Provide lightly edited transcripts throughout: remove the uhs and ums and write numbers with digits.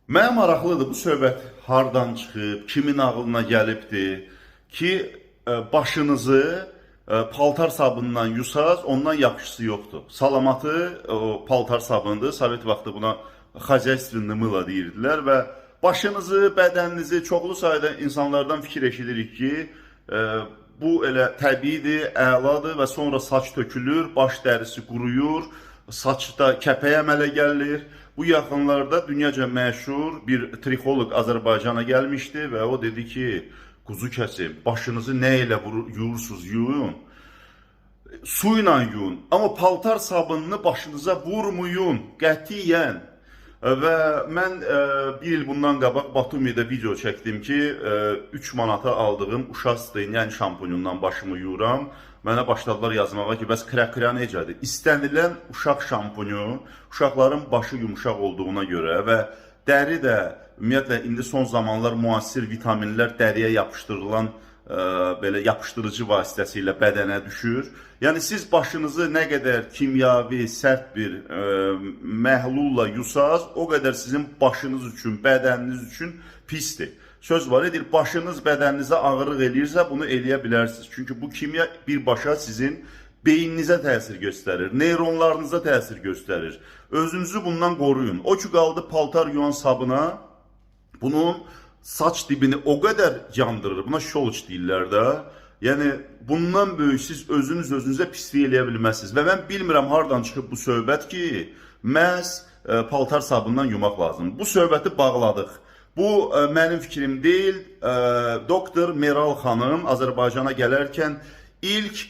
Mənə maraqlıdır bu söhbət hardan çıxıb, kimin ağlına gəlibdi ki, başınızı paltar sabunundan yusaz, ondan yaxşısı yoxdur. Salamatı o paltar sabundur. Sovet vaxtı buna xazayственное mıla deyirdilər və başınızı, bədəninizi çoxlu sayda insanlardan fikir eşidirik ki, bu elə təbiidir, əladır və sonra saç tökülür, baş dərisi quruyur, saçda kəpəyə əmələ gəlir. Bu yaxınlarda dünyaca məşhur bir trixoloq Azərbaycana gəlmişdi və o dedi ki, quzu kəsim, başınızı nə ilə yuyursunuz, yuyun. Su ilə yuyun, amma paltar sabununu başınıza vurmayın, qətiyyən. Və mən bir il bundan qabaq Batumi'də video çəkdim ki, 3 manata aldığım uşaq yəni şampunundan başımı yuyuram. Mənə başladılar yazmağa ki, bəs krə necədir? İstənilən uşaq şampunu, uşaqların başı yumuşaq olduğuna görə və dəri də, ümumiyyətlə, indi son zamanlar müasir vitaminlər dəriyə yapışdırılan belə yapışdırıcı vasitəsilə bədənə düşür. Yəni siz başınızı nə qədər kimyavi, sərt bir məhlulla yusaz, o qədər sizin başınız üçün, bədəniniz üçün pisdir. Söz var edir, başınız bədəninizə ağırlıq eləyirsə, bunu eləyə bilərsiniz. Çünki bu kimya birbaşa sizin beyninizə təsir göstərir, neyronlarınıza təsir göstərir. Özünüzü bundan qoruyun. O ki qaldı paltar yuyan sabuna, bunun saç dibini o qədər yandırır. Buna şolç deyirlər də. Yəni, bundan böyük siz özünüzə pislik eləyə bilməzsiniz. Və mən bilmirəm hardan çıxıb bu söhbət ki, məhz paltar sabundan yumaq lazım. Bu söhbəti bağladıq. Bu mənim fikrim deyil. Doktor Meral xanım Azərbaycana gələrkən ilk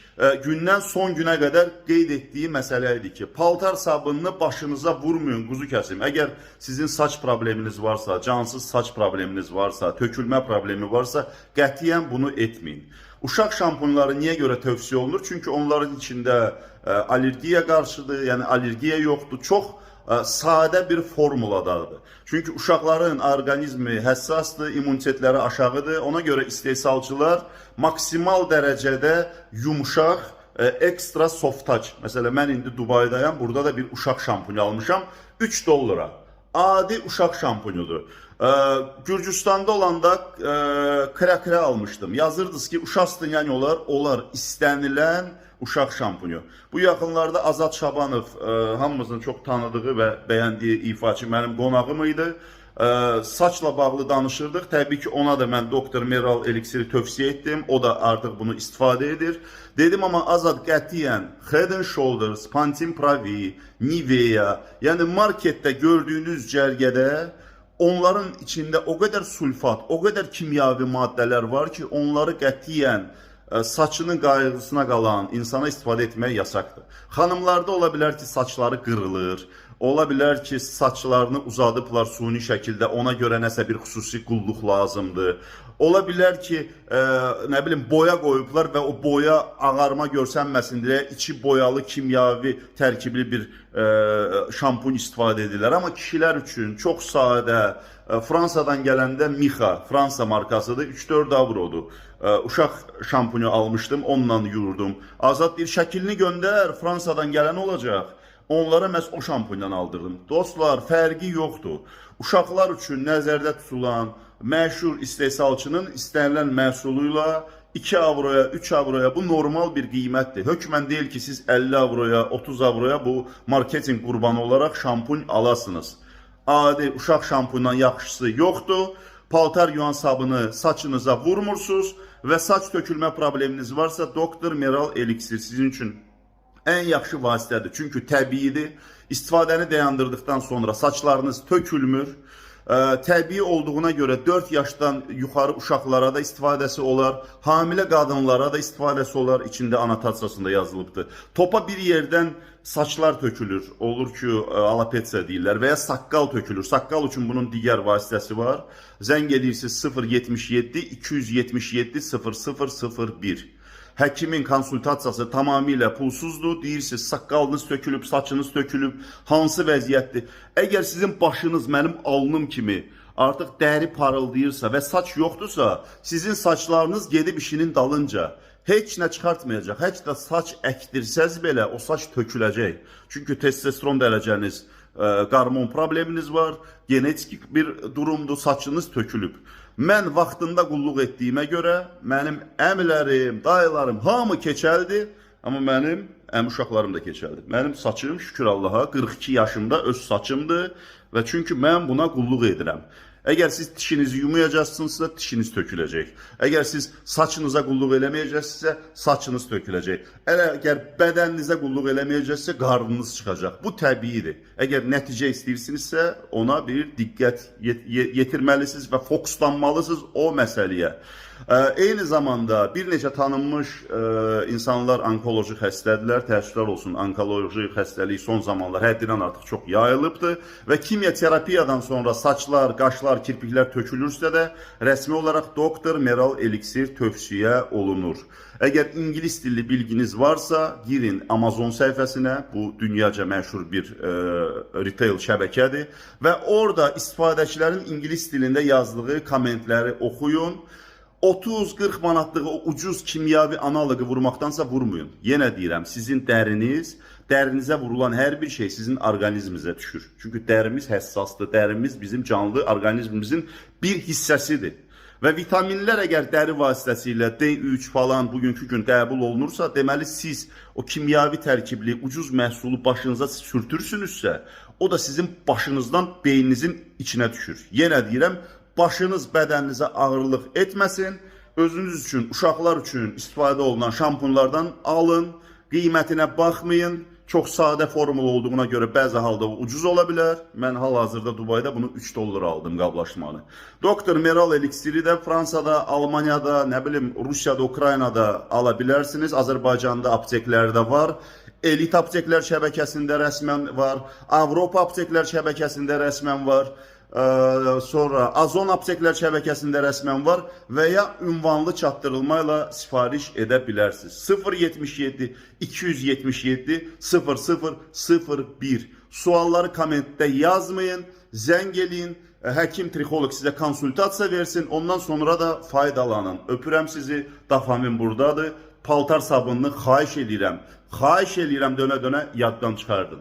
gündən son günə qədər qeyd etdiyi məsələ idi ki, paltar sabununu başınıza vurmayın, quzu kəsim. Əgər sizin saç probleminiz varsa, cansız saç probleminiz varsa, tökülmə problemi varsa, qətiyyən bunu etməyin. Uşaq şampunları niyə görə tövsiyə olunur? Çünki onların içində allergiya qarşıdır, yəni allergiya yoxdur. Çox sadə bir formuladadır. Çünki uşaqların orqanizmi həssasdır, immunitetləri aşağıdır. Ona görə istehsalçılar maksimal dərəcədə yumuşaq, ekstra soft touch. Məsələn, mən indi Dubaydayam, burada da bir uşaq şampunu almışam. 3 dollara. Adi uşaq şampunudur. Gürcüstanda olanda krə almışdım. Yazırdınız ki, uşaqsın, yəni olar istənilən uşaq şampunu. Bu yaxınlarda Azad Şabanov, hamımızın çox tanıdığı və bəyəndiyi ifaçı mənim qonağım idi. Saçla bağlı danışırdıq. Təbii ki, ona da mən Doktor Meral eliksiri tövsiyə etdim. O da artıq bunu istifadə edir. Dedim, amma Azad qətiyyən Head and Shoulders, Pantene Pravi, Nivea, yəni marketdə gördüyünüz cərgədə onların içində o qədər sulfat, o qədər kimyavi maddələr var ki, onları qətiyyən saçının qayğısına qalan insana istifadə etmək yasaqdır. Xanımlarda ola bilər ki, saçları qırılır, ola bilər ki, saçlarını uzadıblar suni şəkildə, ona görə nəsə bir xüsusi qulluq lazımdır. Ola bilər ki, nə bilim, boya qoyublar və o boya ağarma görsənməsin deyə içi boyalı, kimyavi, tərkibli bir şampun istifadə edirlər. Amma kişilər üçün çox sadə, Fransadan gələndə Mixa, Fransa markasıdır, 3-4 avrodur. Uşaq şampunu almışdım, onunla yuyurdum. Azad bir şəkilini göndər, Fransadan gələn olacaq. Onlara məhz o şampundan aldırdım. Dostlar, fərqi yoxdur. Uşaqlar üçün nəzərdə tutulan məşhur istehsalçının istənilən məhsuluyla 2 avroya, 3 avroya bu normal bir qiymətdir. Hökmən deyil ki, siz 50 avroya, 30 avroya bu marketing qurbanı olaraq şampun alasınız. Adi uşaq şampundan yaxşısı yoxdur. Paltar yuyan sabunu saçınıza vurmursunuz və saç tökülmə probleminiz varsa Doktor Meral eliksir sizin üçün ən yaxşı vasitədir. Çünki təbiidir. İstifadəni dayandırdıqdan sonra saçlarınız tökülmür. Təbii olduğuna görə 4 yaşdan yuxarı uşaqlara da istifadəsi olar, hamilə qadınlara da istifadəsi olar, içində anotasiyasında yazılıbdır. Topa bir yerdən saçlar tökülür, olur ki, alapesiya deyirlər və ya saqqal tökülür. Saqqal üçün bunun digər vasitəsi var. Zəng edirsiniz 077 277 0001. Həkimin konsultasiyası tamamilə pulsuzdur. Deyirsiniz, saqqalınız tökülüb, saçınız tökülüb, hansı vəziyyətdir? Əgər sizin başınız mənim alnım kimi artıq dəri parıldayırsa və saç yoxdursa, sizin saçlarınız gedib işinin dalınca heç nə çıxartmayacaq. Heç də saç əkdirsəz belə o saç töküləcək. Çünki testosteron dərəcəniz Qarmon probleminiz var, genetik bir durumdur, saçınız tökülüb. Mən vaxtında qulluq etdiyimə görə mənim əmilərim, dayılarım hamı keçəldi, amma mənim əmi uşaqlarım da keçəldi. Mənim saçım şükür Allaha 42 yaşımda öz saçımdır və çünki mən buna qulluq edirəm. Əgər siz dişinizi yumayacaqsınızsa, dişiniz töküləcək. Əgər siz saçınıza qulluq eləməyəcəksinizsə, saçınız töküləcək. Əgər bədəninizə qulluq eləməyəcəksinizsə, qarnınız çıxacaq. Bu təbiidir. Əgər nəticə istəyirsinizsə, ona bir diqqət yetirməlisiniz və fokuslanmalısınız o məsələyə. Eyni zamanda bir neçə tanınmış insanlar onkoloji xəstədirlər. Təəssüflər olsun, onkoloji xəstəlik son zamanlar həddindən artıq çox yayılıbdır və kimyoterapiyadan sonra saçlar, qaşlar, kirpiklər tökülürsə də rəsmi olaraq doktor Meral Elixir tövsiyə olunur. Əgər ingilis dilli bilginiz varsa, girin Amazon səhifəsinə, bu dünyaca məşhur bir retail şəbəkədir və orada istifadəçilərin ingilis dilində yazdığı kommentləri oxuyun. 30-40 manatlığı o ucuz kimyavi analogu vurmaqdansa vurmayın. Yenə deyirəm, sizin dərinizə vurulan hər bir şey sizin orqanizminizə düşür. Çünki dərimiz həssasdır, dərimiz bizim canlı orqanizmimizin bir hissəsidir. Və vitaminlər əgər dəri vasitəsilə D3 falan bugünkü gün qəbul olunursa, deməli siz o kimyavi tərkibli ucuz məhsulu başınıza sürtürsünüzsə, o da sizin başınızdan beyninizin içinə düşür. Yenə deyirəm, başınız bədəninizə ağırlıq etməsin, özünüz üçün, uşaqlar üçün istifadə olunan şampunlardan alın, qiymətinə baxmayın. Çox sadə formul olduğuna görə bəzi halda ucuz ola bilər. Mən hal-hazırda Dubayda bunu 3 dollara aldım qablaşmanı. Doktor Meral Elixiri də Fransada, Almaniyada, nə bilim Rusiyada, Ukraynada ala bilərsiniz. Azərbaycanda apteklərdə var. Elit apteklər şəbəkəsində rəsmən var. Avropa apteklər şəbəkəsində rəsmən var. Sonra Azon apteklər şəbəkəsində rəsmən var və ya ünvanlı çatdırılmayla sifariş edə bilərsiniz. 077 277 0001 Sualları kommentdə yazmayın, zəng eləyin, həkim trixoloq sizə konsultasiya versin, ondan sonra da faydalanın. Öpürəm sizi, Dafamin buradadır. Paltar sabununu xahiş edirəm dönə-dönə yaddan çıxardın.